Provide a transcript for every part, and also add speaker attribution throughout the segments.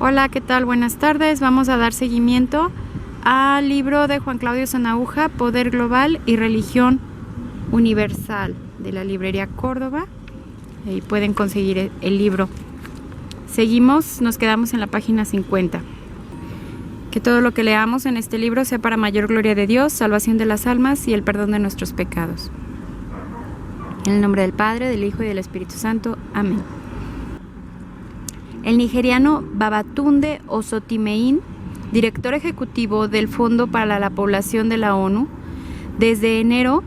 Speaker 1: Hola, ¿qué tal? Buenas tardes. Vamos a dar seguimiento al libro de Juan Claudio Sanahúja, Poder Global y Religión Universal, de la librería Córdoba. Ahí pueden conseguir el libro. Seguimos, nos quedamos en la página 50. Que todo lo que leamos en este libro sea para mayor gloria de Dios, salvación de las almas y el perdón de nuestros pecados. En el nombre del Padre, del Hijo y del Espíritu Santo. Amén. El nigeriano Babatunde Osotimehin, director ejecutivo del Fondo para la Población de la ONU, desde enero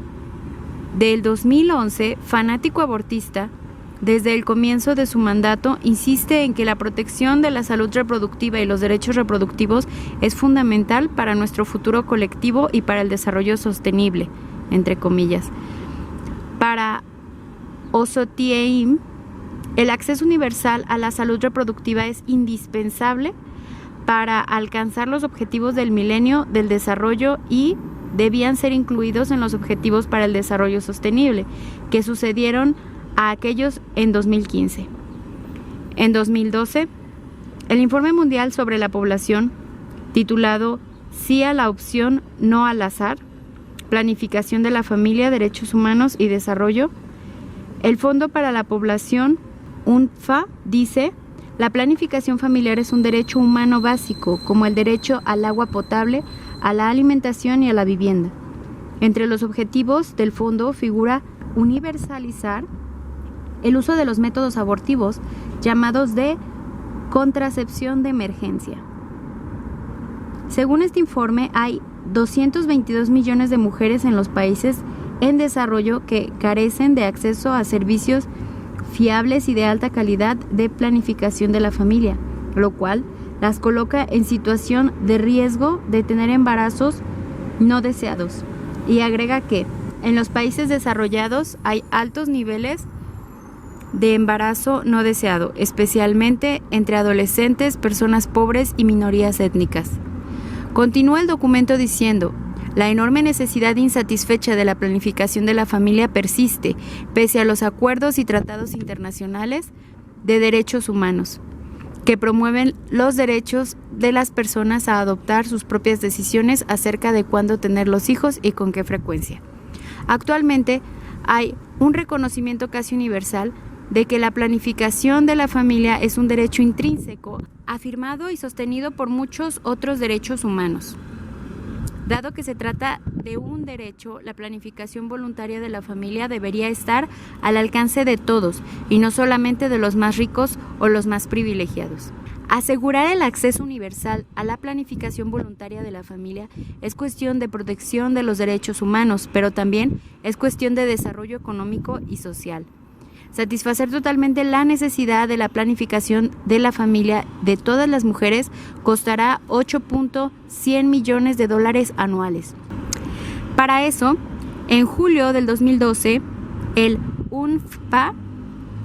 Speaker 1: del 2011, fanático abortista, desde el comienzo de su mandato, insiste en que la protección de la salud reproductiva y los derechos reproductivos es fundamental para nuestro futuro colectivo y para el desarrollo sostenible, entre comillas. Para Osotimehin, el acceso universal a la salud reproductiva es indispensable para alcanzar los objetivos del milenio del desarrollo y debían ser incluidos en los objetivos para el desarrollo sostenible, que sucedieron a aquellos en 2015. En 2012, el Informe Mundial sobre la Población, titulado Sí a la opción, no al azar, Planificación de la Familia, Derechos Humanos y Desarrollo, el Fondo para la Población, UNFPA, dice: la planificación familiar es un derecho humano básico, como el derecho al agua potable, a la alimentación y a la vivienda. Entre los objetivos del fondo figura universalizar el uso de los métodos abortivos llamados de contracepción de emergencia. Según este informe, hay 222 millones de mujeres en los países en desarrollo que carecen de acceso a servicios fiables y de alta calidad de planificación de la familia, lo cual las coloca en situación de riesgo de tener embarazos no deseados. Y agrega que en los países desarrollados hay altos niveles de embarazo no deseado, especialmente entre adolescentes, personas pobres y minorías étnicas. Continúa el documento diciendo: la enorme necesidad insatisfecha de la planificación de la familia persiste, pese a los acuerdos y tratados internacionales de derechos humanos, que promueven los derechos de las personas a adoptar sus propias decisiones acerca de cuándo tener los hijos y con qué frecuencia. Actualmente hay un reconocimiento casi universal de que la planificación de la familia es un derecho intrínseco, afirmado y sostenido por muchos otros derechos humanos. Dado que se trata de un derecho, la planificación voluntaria de la familia debería estar al alcance de todos y no solamente de los más ricos o los más privilegiados. Asegurar el acceso universal a la planificación voluntaria de la familia es cuestión de protección de los derechos humanos, pero también es cuestión de desarrollo económico y social. Satisfacer totalmente la necesidad de la planificación de la familia de todas las mujeres costará $8.100 millones anuales. Para eso, en julio del 2012, el UNFPA,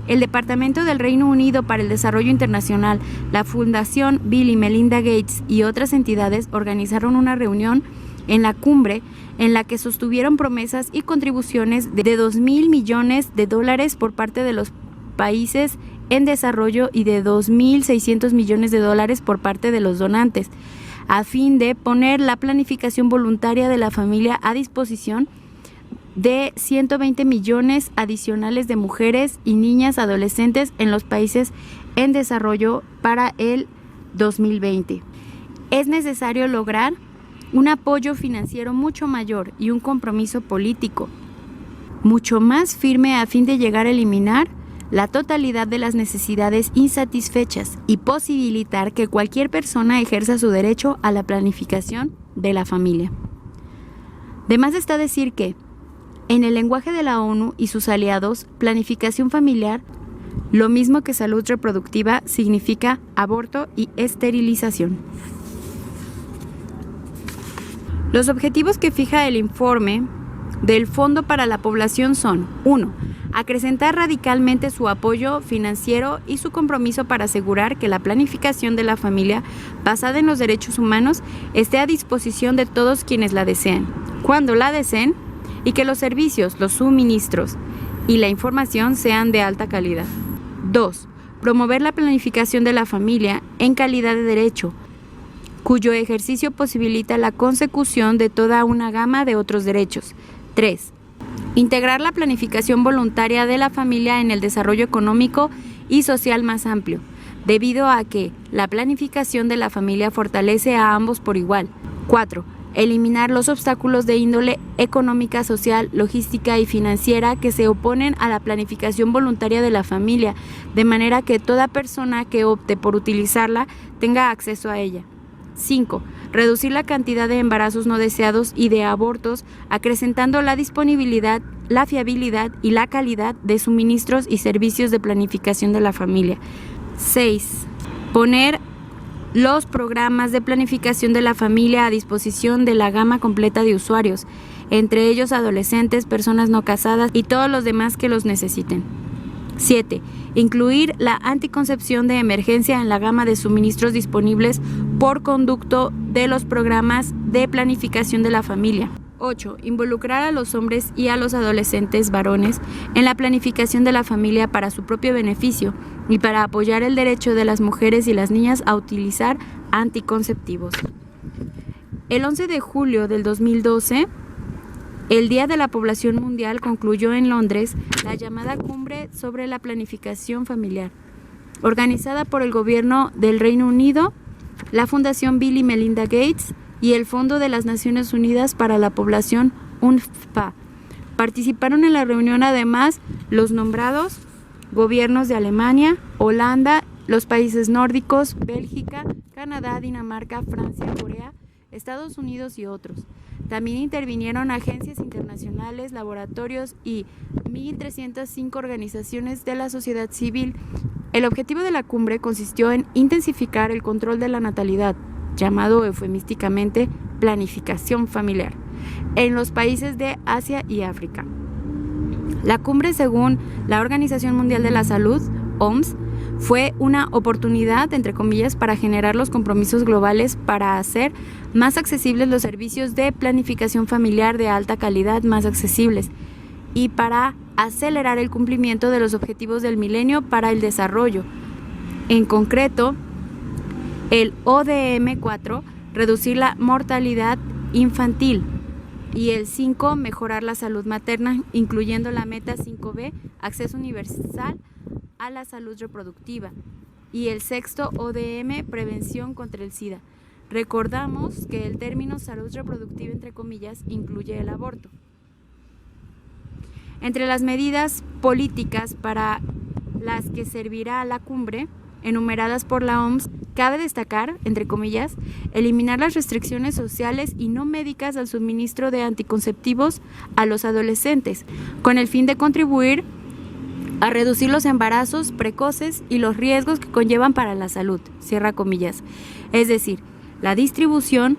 Speaker 1: el Departamento del Reino Unido para el Desarrollo Internacional, la Fundación Bill y Melinda Gates y otras entidades organizaron una reunión en la cumbre en la que sostuvieron promesas y contribuciones de $2.000 millones por parte de los países en desarrollo y de $2.600 millones por parte de los donantes, a fin de poner la planificación voluntaria de la familia a disposición de 120 millones adicionales de mujeres y niñas adolescentes en los países en desarrollo para el 2020. Es necesario lograr un apoyo financiero mucho mayor y un compromiso político mucho más firme a fin de llegar a eliminar la totalidad de las necesidades insatisfechas y posibilitar que cualquier persona ejerza su derecho a la planificación de la familia. De más está decir que, en el lenguaje de la ONU y sus aliados, planificación familiar, lo mismo que salud reproductiva, significa aborto y esterilización. Los objetivos que fija el informe del Fondo para la Población son: 1. Acrecentar radicalmente su apoyo financiero y su compromiso para asegurar que la planificación de la familia basada en los derechos humanos esté a disposición de todos quienes la desean, cuando la deseen, y que los servicios, los suministros y la información sean de alta calidad. 2. promover la planificación de la familia en calidad de derecho, cuyo ejercicio posibilita la consecución de toda una gama de otros derechos. 3. Integrar la planificación voluntaria de la familia en el desarrollo económico y social más amplio, debido a que la planificación de la familia fortalece a ambos por igual. 4. Eliminar los obstáculos de índole económica, social, logística y financiera que se oponen a la planificación voluntaria de la familia, de manera que toda persona que opte por utilizarla tenga acceso a ella. 5. Reducir la cantidad de embarazos no deseados y de abortos, acrecentando la disponibilidad, la fiabilidad y la calidad de suministros y servicios de planificación de la familia. 6. Poner los programas de planificación de la familia a disposición de la gama completa de usuarios, entre ellos adolescentes, personas no casadas y todos los demás que los necesiten. 7. Incluir la anticoncepción de emergencia en la gama de suministros disponibles por conducto de los programas de planificación de la familia. 8. Involucrar a los hombres y a los adolescentes varones en la planificación de la familia para su propio beneficio y para apoyar el derecho de las mujeres y las niñas a utilizar anticonceptivos. El 11 de julio del 2012, el Día de la Población Mundial, concluyó en Londres la llamada Cumbre sobre la Planificación Familiar, organizada por el Gobierno del Reino Unido, la Fundación Bill y Melinda Gates y el Fondo de las Naciones Unidas para la Población, UNFPA. Participaron en la reunión además los nombrados gobiernos de Alemania, Holanda, los países nórdicos, Bélgica, Canadá, Dinamarca, Francia, Corea, Estados Unidos y otros. También intervinieron agencias internacionales, laboratorios y 1.305 organizaciones de la sociedad civil. El objetivo de la cumbre consistió en intensificar el control de la natalidad, llamado eufemísticamente planificación familiar, en los países de Asia y África. La cumbre, según la Organización Mundial de la Salud, OMS, fue una oportunidad, entre comillas, para generar los compromisos globales para hacer más accesibles los servicios de planificación familiar de alta calidad más accesibles y para acelerar el cumplimiento de los objetivos del milenio para el desarrollo. En concreto, el ODM 4, reducir la mortalidad infantil, y el 5, mejorar la salud materna, incluyendo la meta 5B, acceso universal a la salud reproductiva, y el 6º ODM, prevención contra el SIDA. Recordamos que el término salud reproductiva, entre comillas, incluye el aborto. Entre las medidas políticas para las que servirá la cumbre, enumeradas por la OMS, cabe destacar, entre comillas, eliminar las restricciones sociales y no médicas al suministro de anticonceptivos a los adolescentes, con el fin de contribuir a reducir los embarazos precoces y los riesgos que conllevan para la salud, cierra comillas. Es decir, la distribución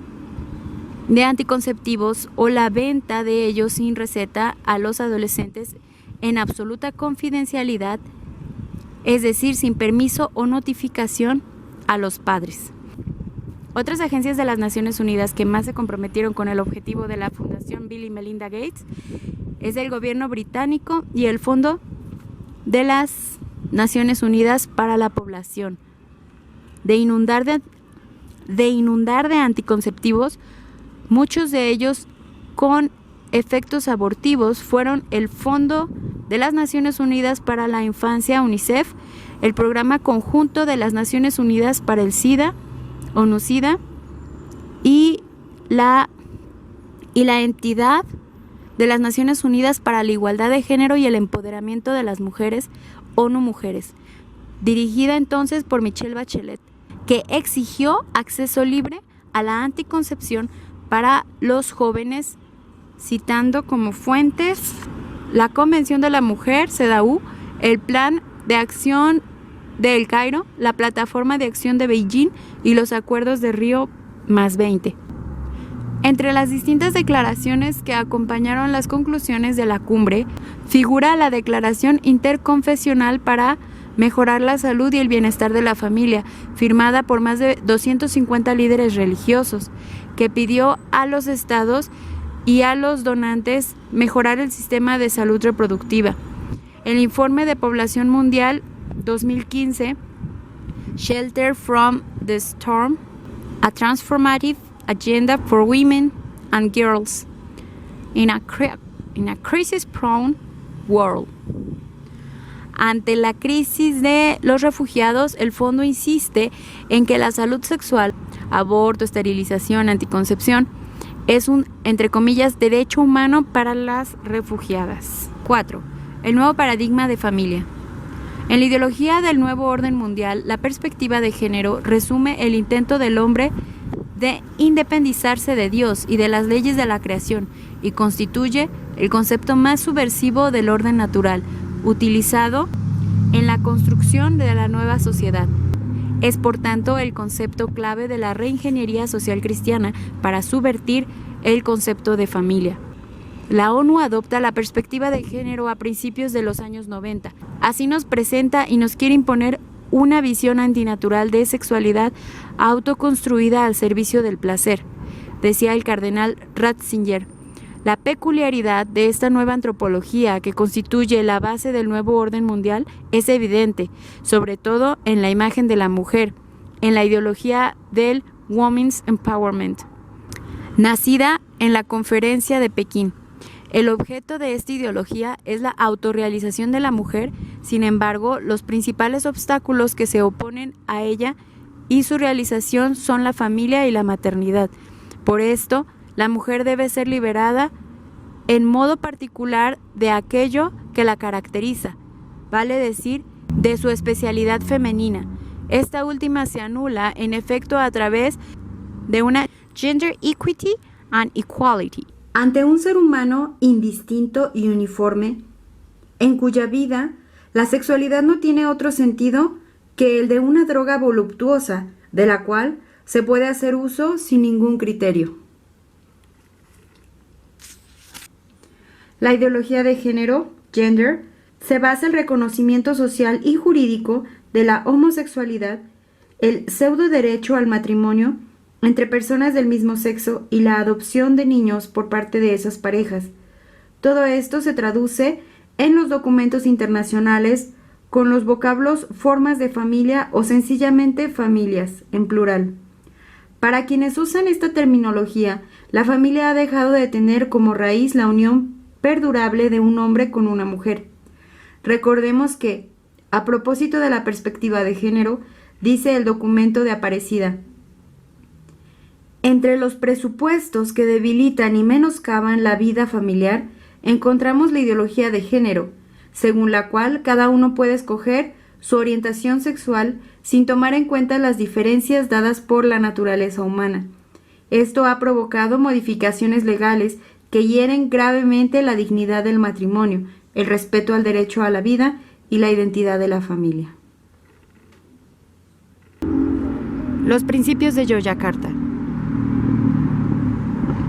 Speaker 1: de anticonceptivos o la venta de ellos sin receta a los adolescentes en absoluta confidencialidad, es decir, sin permiso o notificación a los padres. Otras agencias de las Naciones Unidas que más se comprometieron con el objetivo de la Fundación Bill y Melinda Gates es el gobierno británico y el Fondo de las Naciones Unidas para la Población, de inundar de anticonceptivos, muchos de ellos con efectos abortivos, fueron el Fondo de las Naciones Unidas para la Infancia, UNICEF, el Programa Conjunto de las Naciones Unidas para el SIDA, ONU-SIDA, y la entidad de las Naciones Unidas para la Igualdad de Género y el Empoderamiento de las Mujeres, ONU Mujeres, dirigida entonces por Michelle Bachelet, que exigió acceso libre a la anticoncepción para los jóvenes, citando como fuentes la Convención de la Mujer, CEDAW, el Plan de Acción de El Cairo, la Plataforma de Acción de Beijing y los Acuerdos de Río +20. Entre las distintas declaraciones que acompañaron las conclusiones de la cumbre, figura la Declaración Interconfesional para mejorar la salud y el bienestar de la familia, firmada por más de 250 líderes religiosos, que pidió a los estados y a los donantes mejorar el sistema de salud reproductiva. El Informe de Población Mundial 2015, Shelter from the Storm, a Transformative Agenda for Women and Girls in a Crisis-Prone World. Ante la crisis de los refugiados, el fondo insiste en que la salud sexual, aborto, esterilización, anticoncepción, es un, entre comillas, derecho humano para las refugiadas. 4. El nuevo paradigma de familia. En la ideología del nuevo orden mundial, la perspectiva de género resume el intento del hombre de independizarse de Dios y de las leyes de la creación y constituye el concepto más subversivo del orden natural, utilizado en la construcción de la nueva sociedad. Es por tanto el concepto clave de la reingeniería social cristiana para subvertir el concepto de familia. La ONU adopta la perspectiva de género a principios de los años 90. Así nos presenta y nos quiere imponer una visión antinatural de sexualidad autoconstruida al servicio del placer, decía el cardenal Ratzinger. La peculiaridad de esta nueva antropología que constituye la base del nuevo orden mundial es evidente, sobre todo en la imagen de la mujer, en la ideología del Women's Empowerment, nacida en la Conferencia de Pekín. El objeto de esta ideología es la autorrealización de la mujer, sin embargo, los principales obstáculos que se oponen a ella y su realización son la familia y la maternidad. Por esto, la mujer debe ser liberada en modo particular de aquello que la caracteriza, vale decir, de su especialidad femenina. Esta última se anula, en efecto, a través de una gender equity and equality.
Speaker 2: Ante un ser humano indistinto y uniforme, en cuya vida la sexualidad no tiene otro sentido que el de una droga voluptuosa, de la cual se puede hacer uso sin ningún criterio. La ideología de género, gender, se basa en el reconocimiento social y jurídico de la homosexualidad, el pseudo derecho al matrimonio entre personas del mismo sexo y la adopción de niños por parte de esas parejas. Todo esto se traduce en los documentos internacionales con los vocablos formas de familia o sencillamente familias, en plural. Para quienes usan esta terminología, la familia ha dejado de tener como raíz la unión perdurable de un hombre con una mujer. Recordemos que, a propósito de la perspectiva de género, dice el documento de Aparecida: entre los presupuestos que debilitan y menoscaban la vida familiar, encontramos la ideología de género, según la cual cada uno puede escoger su orientación sexual sin tomar en cuenta las diferencias dadas por la naturaleza humana. Esto ha provocado modificaciones legales que hieren gravemente la dignidad del matrimonio, el respeto al derecho a la vida y la identidad de la familia.
Speaker 1: Los principios de Yogyakarta.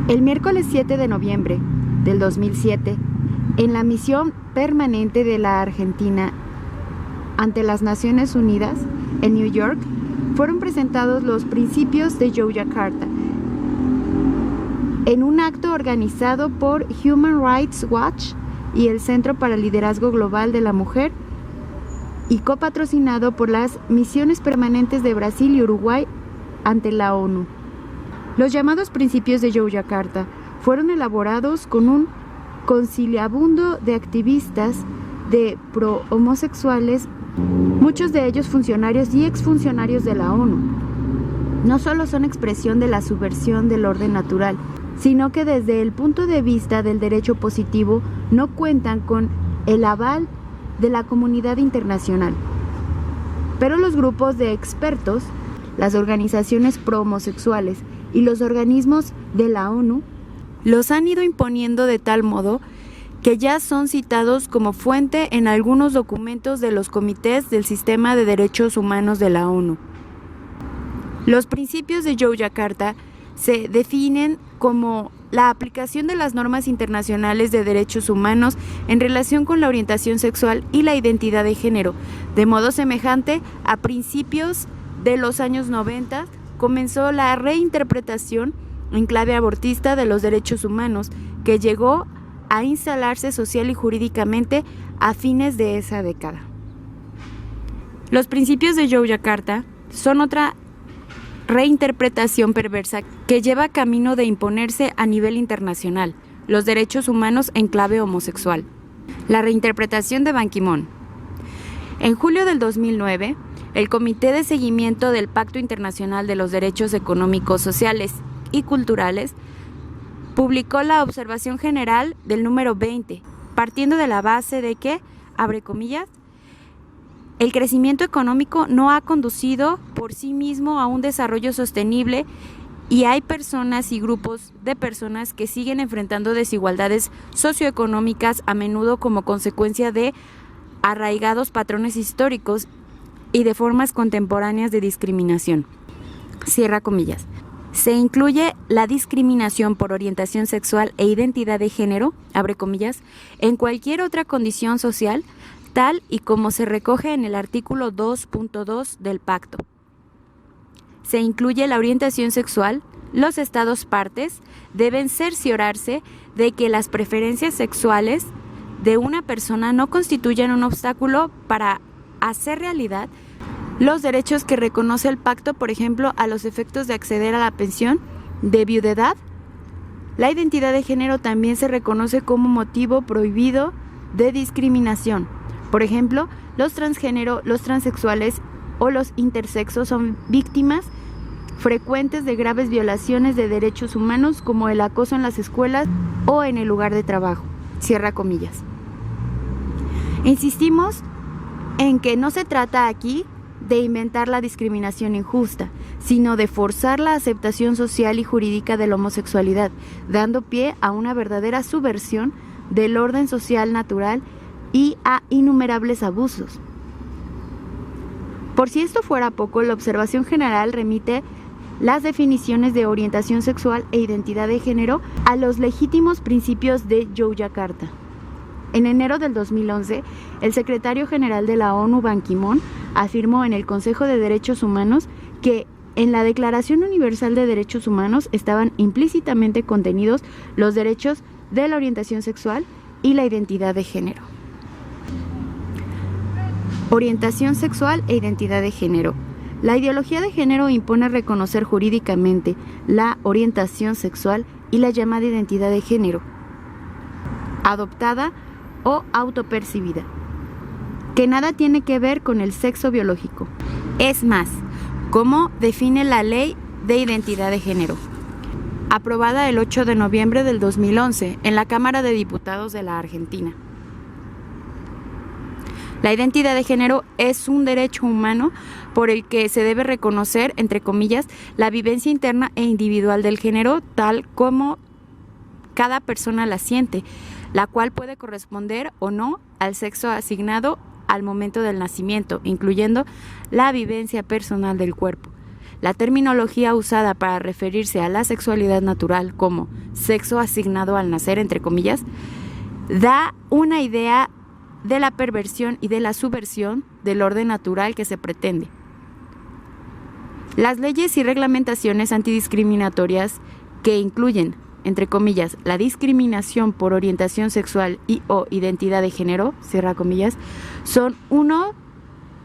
Speaker 1: El miércoles 7 de noviembre del 2007, en la misión permanente de la Argentina ante las Naciones Unidas en New York, fueron presentados los principios de Yogyakarta en un acto organizado por Human Rights Watch y el Centro para el Liderazgo Global de la Mujer y copatrocinado por las misiones permanentes de Brasil y Uruguay ante la ONU. Los llamados principios de Yogyakarta fueron elaborados con un conciliabundo de activistas de pro-homosexuales, muchos de ellos funcionarios y exfuncionarios de la ONU. No solo son expresión de la subversión del orden natural, sino que desde el punto de vista del derecho positivo no cuentan con el aval de la comunidad internacional. Pero los grupos de expertos, las organizaciones pro-homosexuales y los organismos de la ONU los han ido imponiendo de tal modo que ya son citados como fuente en algunos documentos de los comités del Sistema de Derechos Humanos de la ONU. Los principios de Yogyakarta se definen como la aplicación de las normas internacionales de derechos humanos en relación con la orientación sexual y la identidad de género. De modo semejante, a principios de los años 90 comenzó la reinterpretación en clave abortista de los derechos humanos, que llegó a instalarse social y jurídicamente a fines de esa década. Los principios de Yogyakarta son otra reinterpretación perversa que lleva camino de imponerse a nivel internacional los derechos humanos en clave homosexual. La reinterpretación de Ban Ki-moon. En julio del 2009, el Comité de Seguimiento del Pacto Internacional de los Derechos Económicos, Sociales y Culturales publicó la observación general del número 20, partiendo de la base de que, abre comillas, el crecimiento económico no ha conducido por sí mismo a un desarrollo sostenible y hay personas y grupos de personas que siguen enfrentando desigualdades socioeconómicas a menudo como consecuencia de arraigados patrones históricos y de formas contemporáneas de discriminación. Cierra comillas. Se incluye la discriminación por orientación sexual e identidad de género, abre comillas, en cualquier otra condición social, tal y como se recoge en el artículo 2.2 del pacto. Se incluye la orientación sexual. Los estados partes deben cerciorarse de que las preferencias sexuales de una persona no constituyan un obstáculo para hacer realidad los derechos que reconoce el pacto, por ejemplo, a los efectos de acceder a la pensión de viudedad. La identidad de género también se reconoce como motivo prohibido de discriminación. Por ejemplo, los transgénero, los transexuales o los intersexos son víctimas frecuentes de graves violaciones de derechos humanos como el acoso en las escuelas o en el lugar de trabajo. Cierra comillas. Insistimos en que no se trata aquí de inventar la discriminación injusta, sino de forzar la aceptación social y jurídica de la homosexualidad, dando pie a una verdadera subversión del orden social natural y a innumerables abusos. Por si esto fuera poco, la observación general remite las definiciones de orientación sexual e identidad de género a los legítimos principios de Yogyakarta. En enero del 2011, el secretario general de la ONU, Ban Ki-moon, afirmó en el Consejo de Derechos Humanos que en la Declaración Universal de Derechos Humanos estaban implícitamente contenidos los derechos de la orientación sexual y la identidad de género. Orientación sexual e identidad de género. La ideología de género impone reconocer jurídicamente la orientación sexual y la llamada identidad de género, adoptada o autopercibida, que nada tiene que ver con el sexo biológico. Es más, ¿cómo define la Ley de Identidad de Género? Aprobada el 8 de noviembre del 2011 en la Cámara de Diputados de la Argentina. La identidad de género es un derecho humano por el que se debe reconocer, entre comillas, la vivencia interna e individual del género tal como cada persona la siente, la cual puede corresponder o no al sexo asignado al momento del nacimiento, incluyendo la vivencia personal del cuerpo. La terminología usada para referirse a la sexualidad natural como sexo asignado al nacer, entre comillas, da una idea de la perversión y de la subversión del orden natural que se pretende. Las leyes y reglamentaciones antidiscriminatorias que incluyen, entre comillas, la discriminación por orientación sexual y o identidad de género, cierra comillas, son uno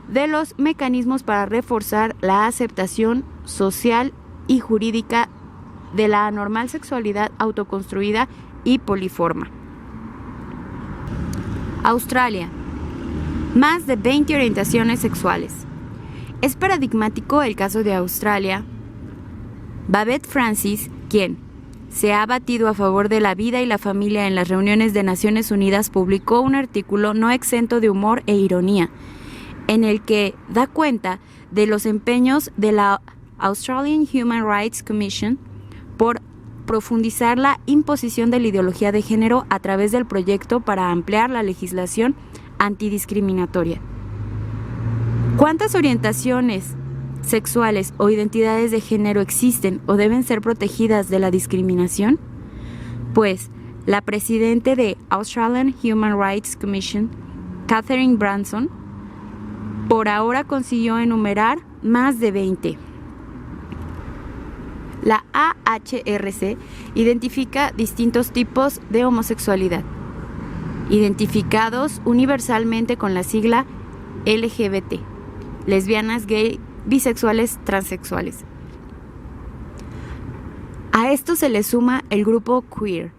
Speaker 1: de los mecanismos para reforzar la aceptación social y jurídica de la anormal sexualidad autoconstruida y poliforma. Australia. Más de 20 orientaciones sexuales. Es paradigmático el caso de Australia. Babette Francis, quien se ha batido a favor de la vida y la familia en las reuniones de Naciones Unidas, publicó un artículo no exento de humor e ironía, en el que da cuenta de los empeños de la Australian Human Rights Commission por profundizar la imposición de la ideología de género a través del proyecto para ampliar la legislación antidiscriminatoria. ¿Cuántas orientaciones sexuales o identidades de género existen o deben ser protegidas de la discriminación? Pues la presidenta de Australian Human Rights Commission, Catherine Branson, por ahora consiguió enumerar más de 20. La AHRC identifica distintos tipos de homosexualidad, identificados universalmente con la sigla LGBT, lesbianas, gay, bisexuales, transexuales. A esto se le suma el grupo queer,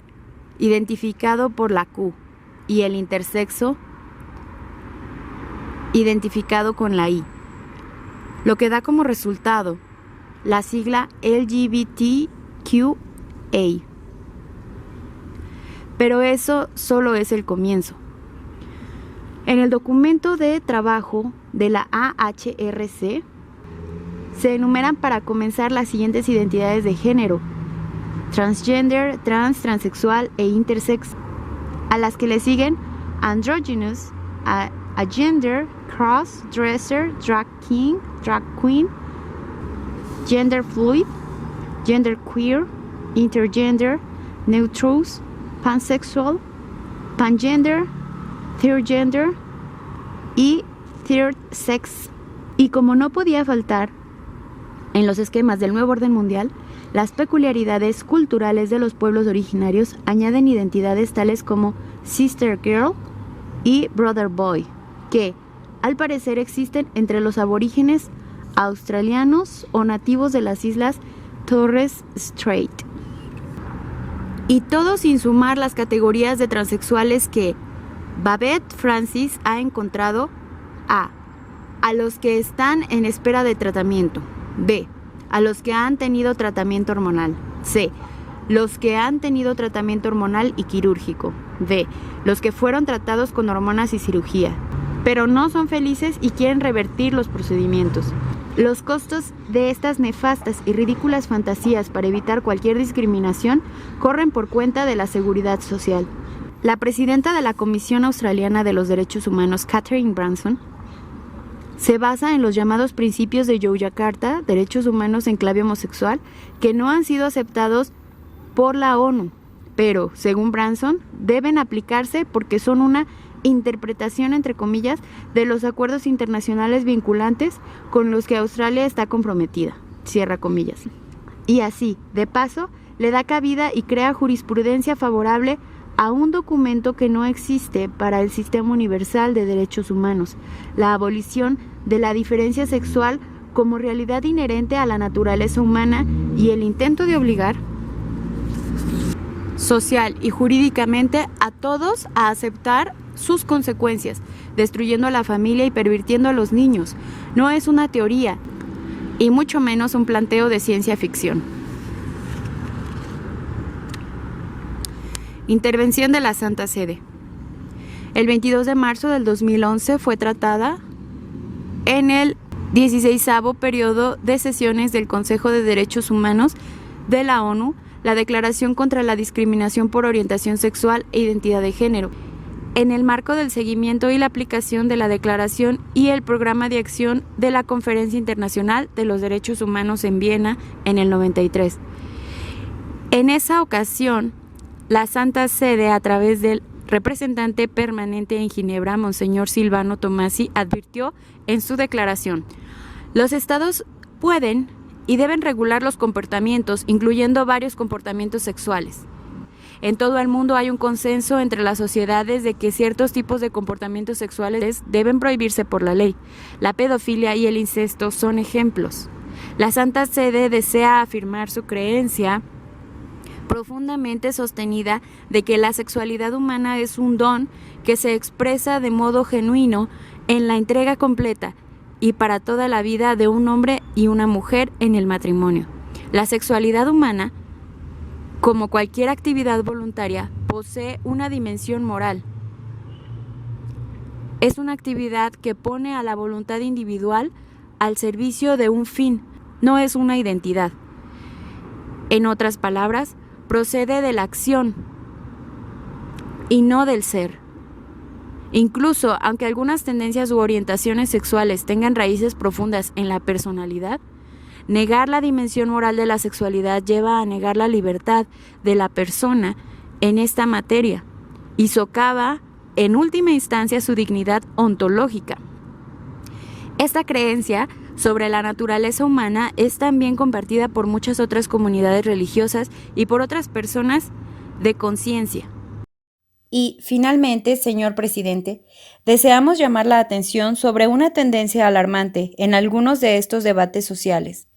Speaker 1: identificado por la Q, y el intersexo, identificado con la I, lo que da como resultado la sigla LGBTQA. Pero eso solo es el comienzo. En el documento de trabajo de la AHRC se enumeran para comenzar las siguientes identidades de género: transgender, transexual e intersex, a las que le siguen androgynous, agender, cross-dresser, drag king, drag queen, gender fluid, gender queer, intergender, neutrals, pansexual, pangender, third gender y third sex. Y como no podía faltar en los esquemas del nuevo orden mundial, las peculiaridades culturales de los pueblos originarios añaden identidades tales como sister girl y brother boy, que al parecer existen entre los aborígenes australianos o nativos de las islas Torres Strait. Y todo sin sumar las categorías de transexuales que Babette Francis ha encontrado: a los que están en espera de tratamiento; B, a los que han tenido tratamiento hormonal; C, los que han tenido tratamiento hormonal y quirúrgico; D, los que fueron tratados con hormonas y cirugía, pero no son felices y quieren revertir los procedimientos. Los costos de estas nefastas y ridículas fantasías para evitar cualquier discriminación corren por cuenta de la seguridad social. La presidenta de la Comisión Australiana de los Derechos Humanos, Catherine Branson, se basa en los llamados principios de Yogyakarta, derechos humanos en clave homosexual, que no han sido aceptados por la ONU, pero, según Branson, deben aplicarse porque son una interpretación, entre comillas, de los acuerdos internacionales vinculantes con los que Australia está comprometida, cierra comillas. Y así, de paso, le da cabida y crea jurisprudencia favorable a un documento que no existe para el sistema universal de derechos humanos: la abolición de la diferencia sexual como realidad inherente a la naturaleza humana y el intento de obligar social y jurídicamente a todos a aceptar sus consecuencias, destruyendo a la familia y pervirtiendo a los niños. No es una teoría, y mucho menos un planteo de ciencia ficción. Intervención de la Santa Sede. El 22 de marzo del 2011 fue tratada en el 16º periodo de sesiones del Consejo de Derechos Humanos de la ONU la Declaración contra la Discriminación por Orientación Sexual e Identidad de Género, en el marco del seguimiento y la aplicación de la Declaración y el Programa de Acción de la Conferencia Internacional de los Derechos Humanos en Viena en el 93. En esa ocasión, la Santa Sede, a través del representante permanente en Ginebra, Monseñor Silvano Tomasi, advirtió en su declaración: los estados pueden y deben regular los comportamientos, incluyendo varios comportamientos sexuales. En todo el mundo hay un consenso entre las sociedades de que ciertos tipos de comportamientos sexuales deben prohibirse por la ley. La pedofilia y el incesto son ejemplos. La Santa Sede desea afirmar su creencia profundamente sostenida de que la sexualidad humana es un don que se expresa de modo genuino en la entrega completa y para toda la vida de un hombre y una mujer en el matrimonio. La sexualidad humana, como cualquier actividad voluntaria, posee una dimensión moral. Es una actividad que pone a la voluntad individual al servicio de un fin, no es una identidad. En otras palabras, procede de la acción y no del ser. Incluso, aunque algunas tendencias u orientaciones sexuales tengan raíces profundas en la personalidad, negar la dimensión moral de la sexualidad lleva a negar la libertad de la persona en esta materia y socava, en última instancia, su dignidad ontológica. Esta creencia sobre la naturaleza humana es también compartida por muchas otras comunidades religiosas y por otras personas de conciencia. Y, finalmente, señor presidente, deseamos llamar la atención sobre una tendencia alarmante en algunos de estos debates sociales.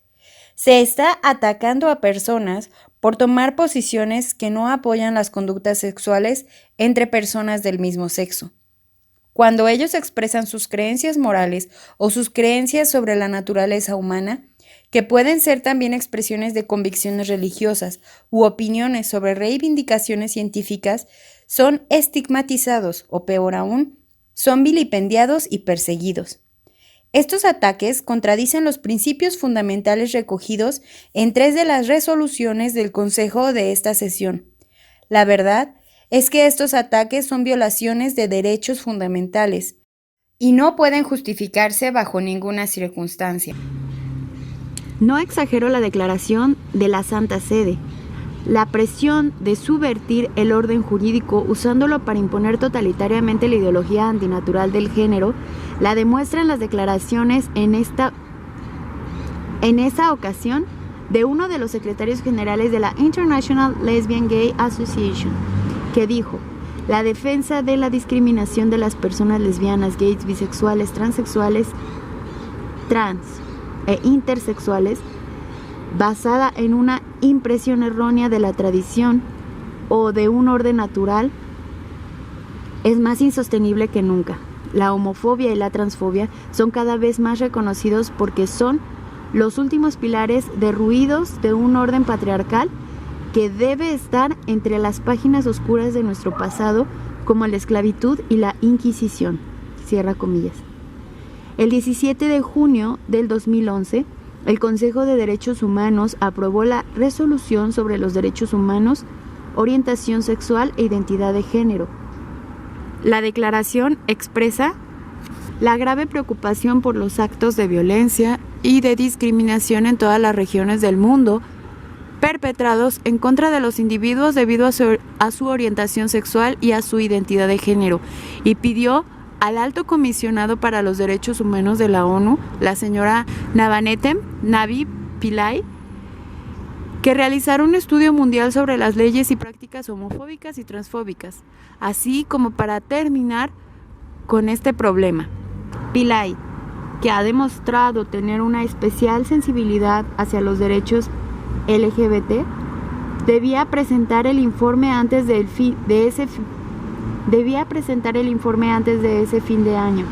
Speaker 1: Se está atacando a personas por tomar posiciones que no apoyan las conductas sexuales entre personas del mismo sexo. Cuando ellos expresan sus creencias morales o sus creencias sobre la naturaleza humana, que pueden ser también expresiones de convicciones religiosas u opiniones sobre reivindicaciones científicas, son estigmatizados o, peor aún, son vilipendiados y perseguidos. Estos ataques contradicen los principios fundamentales recogidos en 3 de las resoluciones del Consejo de esta sesión. La verdad es que estos ataques son violaciones de derechos fundamentales y no pueden justificarse bajo ninguna circunstancia.
Speaker 2: No exagero la declaración de la Santa Sede. La presión de subvertir el orden jurídico usándolo para imponer totalitariamente la ideología antinatural del género la demuestran las declaraciones en esa ocasión de uno de los secretarios generales de la International Lesbian Gay Association, que dijo: la defensa de la discriminación de las personas lesbianas, gays, bisexuales, transexuales, trans e intersexuales basada en una impresión errónea de la tradición o de un orden natural, es más insostenible que nunca. La homofobia y la transfobia son cada vez más reconocidos porque son los últimos pilares derruidos de un orden patriarcal que debe estar entre las páginas oscuras de nuestro pasado, como la esclavitud y la Inquisición. Cierra comillas. El 17 de junio del 2011, el Consejo de Derechos Humanos aprobó la Resolución sobre los Derechos Humanos, Orientación Sexual e Identidad de Género. La declaración expresa la grave preocupación por los actos de violencia y de discriminación en todas las regiones del mundo perpetrados en contra de los individuos debido a su orientación sexual y a su identidad de género, y pidió al Alto Comisionado para los Derechos Humanos de la ONU, la señora Navanethem Navi Pillay, que realizara un estudio mundial sobre las leyes y prácticas homofóbicas y transfóbicas, así como para terminar con este problema. Pillay, que ha demostrado tener una especial sensibilidad hacia los derechos LGBT, debía presentar el informe antes de ese fin de año.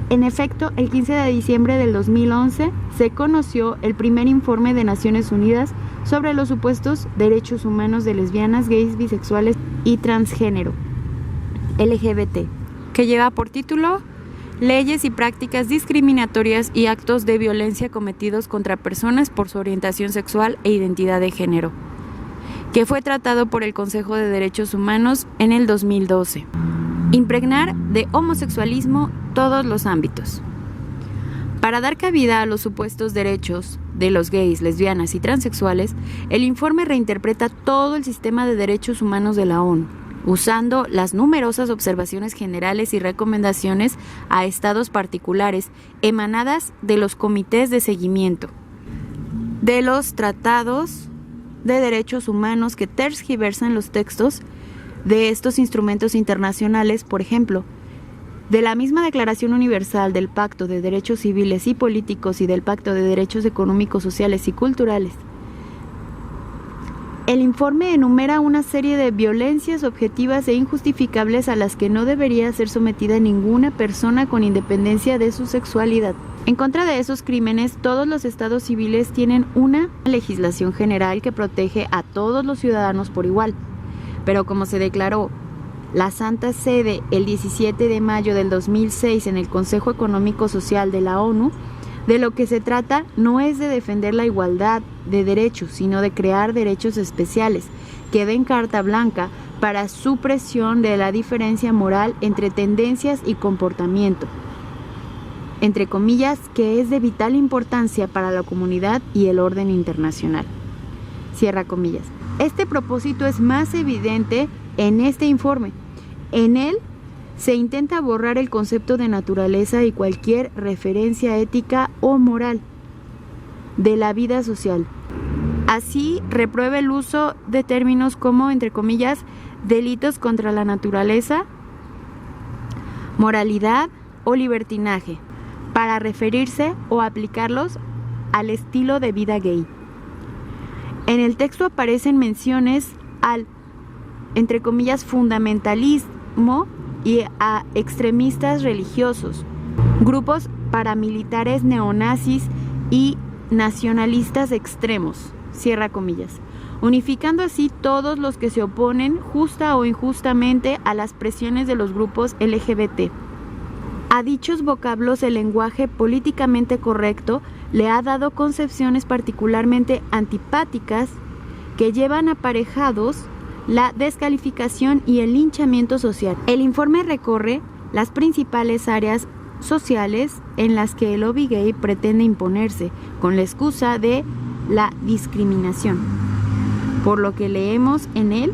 Speaker 2: En efecto, el 15 de diciembre del 2011 se conoció el primer informe de Naciones Unidas sobre los supuestos derechos humanos de lesbianas, gays, bisexuales y transgénero LGBT, que lleva por título Leyes y prácticas discriminatorias y actos de violencia cometidos contra personas por su orientación sexual e identidad de género, que fue tratado por el Consejo de Derechos Humanos en el 2012. Impregnar de homosexualismo todos los ámbitos. Para dar cabida a los supuestos derechos de los gays, lesbianas y transexuales, el informe reinterpreta todo el sistema de derechos humanos de la ONU, usando las numerosas observaciones generales y recomendaciones a estados particulares emanadas de los comités de seguimiento de los tratados de derechos humanos que tergiversan los textos de estos instrumentos internacionales, por ejemplo, de la misma Declaración Universal, del Pacto de Derechos Civiles y Políticos y del Pacto de Derechos Económicos, Sociales y Culturales. El informe enumera una serie de violencias objetivas e injustificables a las que no debería ser sometida ninguna persona con independencia de su sexualidad. En contra de esos crímenes, todos los estados civiles tienen una legislación general que protege a todos los ciudadanos por igual. Pero como se declaró la Santa Sede el 17 de mayo del 2006 en el Consejo Económico Social de la ONU, de lo que se trata no es de defender la igualdad de derechos, sino de crear derechos especiales que den carta blanca para supresión de la diferencia moral entre tendencias y comportamiento, entre comillas, que es de vital importancia para la comunidad y el orden internacional. Cierra comillas. Este propósito es más evidente en este informe. En él se intenta borrar el concepto de naturaleza y cualquier referencia ética o moral de la vida social.
Speaker 1: Así, reprueba el uso de términos como, entre comillas, delitos contra la naturaleza, moralidad o libertinaje, para referirse o aplicarlos al estilo de vida gay. En el texto aparecen menciones al, entre comillas, fundamentalismo y a extremistas religiosos, grupos paramilitares neonazis y nacionalistas extremos, cierra comillas, unificando así todos los que se oponen justa o injustamente a las presiones de los grupos LGBT. A dichos vocablos el lenguaje políticamente correcto le ha dado concepciones particularmente antipáticas que llevan aparejados la descalificación y el linchamiento social. El informe recorre las principales áreas sociales en las que el lobby gay pretende imponerse con la excusa de la discriminación, por lo que leemos en él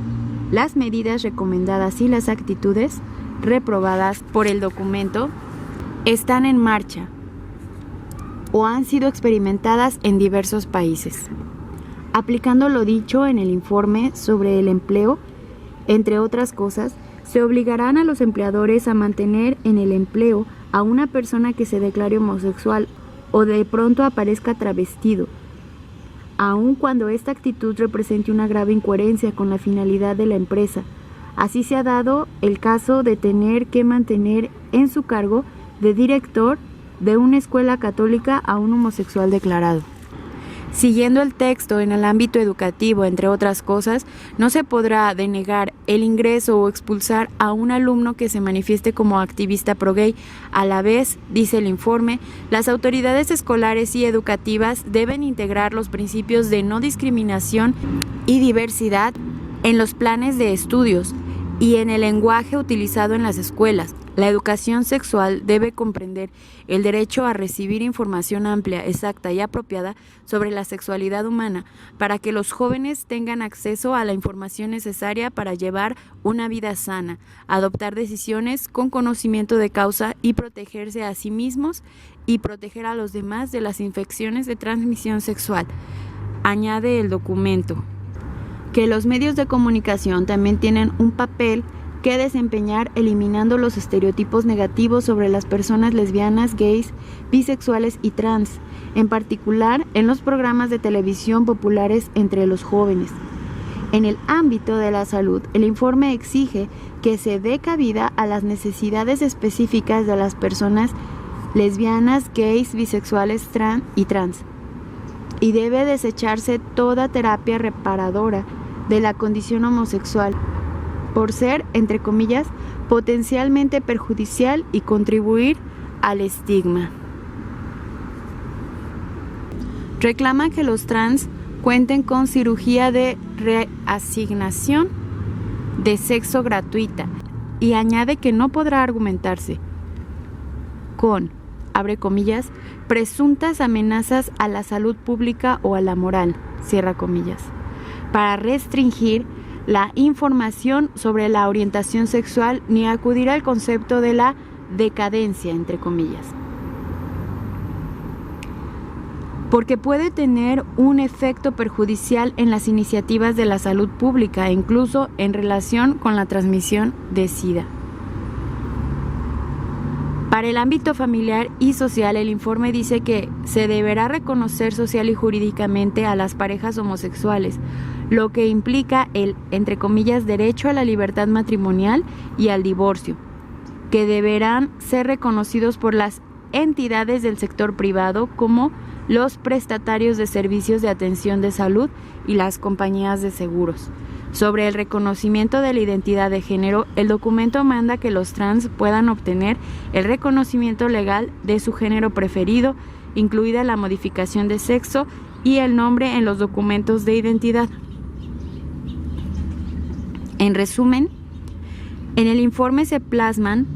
Speaker 1: las medidas recomendadas y las actitudes reprobadas por el documento están en marcha o han sido experimentadas en diversos países. Aplicando lo dicho en el informe sobre el empleo, entre otras cosas, se obligarán a los empleadores a mantener en el empleo a una persona que se declare homosexual o de pronto aparezca travestido, aun cuando esta actitud represente una grave incoherencia con la finalidad de la empresa. Así se ha dado el caso de tener que mantener en su cargo de director de una escuela católica a un homosexual declarado. Siguiendo el texto en el ámbito educativo, entre otras cosas, no se podrá denegar el ingreso o expulsar a un alumno que se manifieste como activista pro-gay. A la vez, dice el informe, las autoridades escolares y educativas deben integrar los principios de no discriminación y diversidad en los planes de estudios y en el lenguaje utilizado en las escuelas. La educación sexual debe comprender el derecho a recibir información amplia, exacta y apropiada sobre la sexualidad humana para que los jóvenes tengan acceso a la información necesaria para llevar una vida sana, adoptar decisiones con conocimiento de causa y protegerse a sí mismos y proteger a los demás de las infecciones de transmisión sexual. Añade el documento que los medios de comunicación también tienen un papel que desempeñar eliminando los estereotipos negativos sobre las personas lesbianas, gays, bisexuales y trans, en particular en los programas de televisión populares entre los jóvenes. En el ámbito de la salud, el informe exige que se dé cabida a las necesidades específicas de las personas lesbianas, gays, bisexuales y trans, y debe desecharse toda terapia reparadora de la condición homosexual, por ser, entre comillas, potencialmente perjudicial y contribuir al estigma. Reclama que los trans cuenten con cirugía de reasignación de sexo gratuita y añade que no podrá argumentarse con, abre comillas, presuntas amenazas a la salud pública o a la moral, cierra comillas, para restringir la información sobre la orientación sexual ni acudir al concepto de la decadencia, entre comillas, porque puede tener un efecto perjudicial en las iniciativas de la salud pública e incluso en relación con la transmisión de SIDA. Para el ámbito familiar y social, el informe dice que se deberá reconocer social y jurídicamente a las parejas homosexuales, lo que implica el, entre comillas, derecho a la libertad matrimonial y al divorcio, que deberán ser reconocidos por las entidades del sector privado como los prestatarios de servicios de atención de salud y las compañías de seguros. Sobre el reconocimiento de la identidad de género, el documento manda que los trans puedan obtener el reconocimiento legal de su género preferido, incluida la modificación de sexo y el nombre en los documentos de identidad. En resumen, en el informe se plasman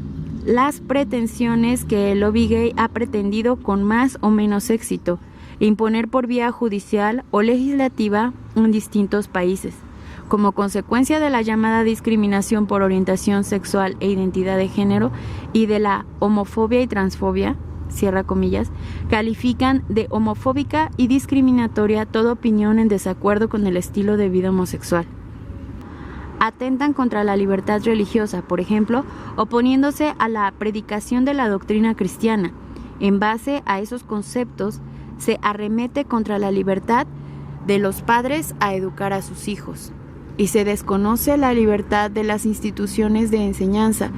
Speaker 1: las pretensiones que el lobby gay ha pretendido con más o menos éxito imponer por vía judicial o legislativa en distintos países. Como consecuencia de la llamada discriminación por orientación sexual e identidad de género y de la homofobia y transfobia, cierra comillas, califican de homofóbica y discriminatoria toda opinión en desacuerdo con el estilo de vida homosexual. Atentan contra la libertad religiosa, por ejemplo, oponiéndose a la predicación de la doctrina cristiana. En base a esos conceptos, se arremete contra la libertad de los padres a educar a sus hijos, y se desconoce la libertad de las instituciones de enseñanza,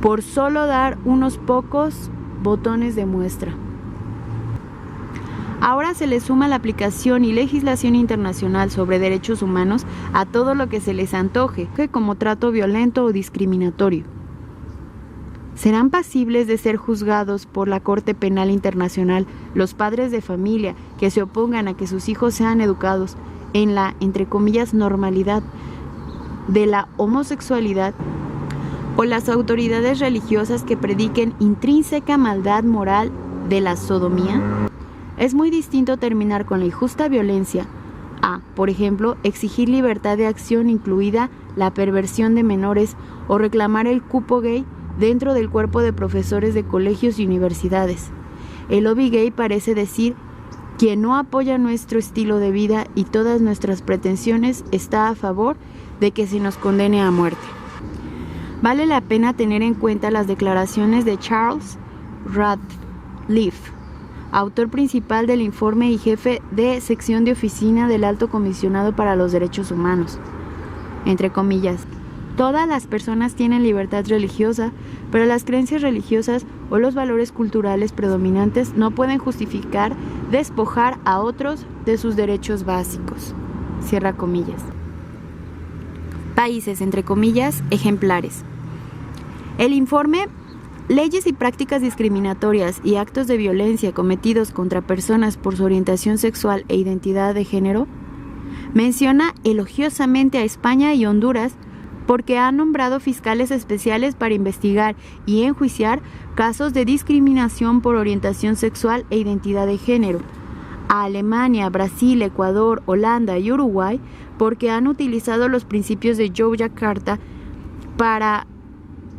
Speaker 1: por solo dar unos pocos botones de muestra. Ahora se le suma la aplicación y legislación internacional sobre derechos humanos a todo lo que se les antoje, como trato violento o discriminatorio. ¿Serán pasibles de ser juzgados por la Corte Penal Internacional los padres de familia que se opongan a que sus hijos sean educados en la, entre comillas, normalidad de la homosexualidad, o las autoridades religiosas que prediquen intrínseca maldad moral de la sodomía? Es muy distinto terminar con la injusta violencia a, por ejemplo, exigir libertad de acción, incluida la perversión de menores, o reclamar el cupo gay dentro del cuerpo de profesores de colegios y universidades. El lobby gay parece decir: quien no apoya nuestro estilo de vida y todas nuestras pretensiones está a favor de que se nos condene a muerte. Vale la pena tener en cuenta las declaraciones de Charles Radcliffe, autor principal del informe y jefe de sección de oficina del Alto Comisionado para los Derechos Humanos. Entre comillas, todas las personas tienen libertad religiosa, pero las creencias religiosas o los valores culturales predominantes no pueden justificar despojar a otros de sus derechos básicos. Cierra comillas. Países, entre comillas, ejemplares. El informe Leyes y prácticas discriminatorias y actos de violencia cometidos contra personas por su orientación sexual e identidad de género menciona elogiosamente a España y Honduras porque ha nombrado fiscales especiales para investigar y enjuiciar casos de discriminación por orientación sexual e identidad de género, a Alemania, Brasil, Ecuador, Holanda y Uruguay porque han utilizado los principios de Yogyakarta para,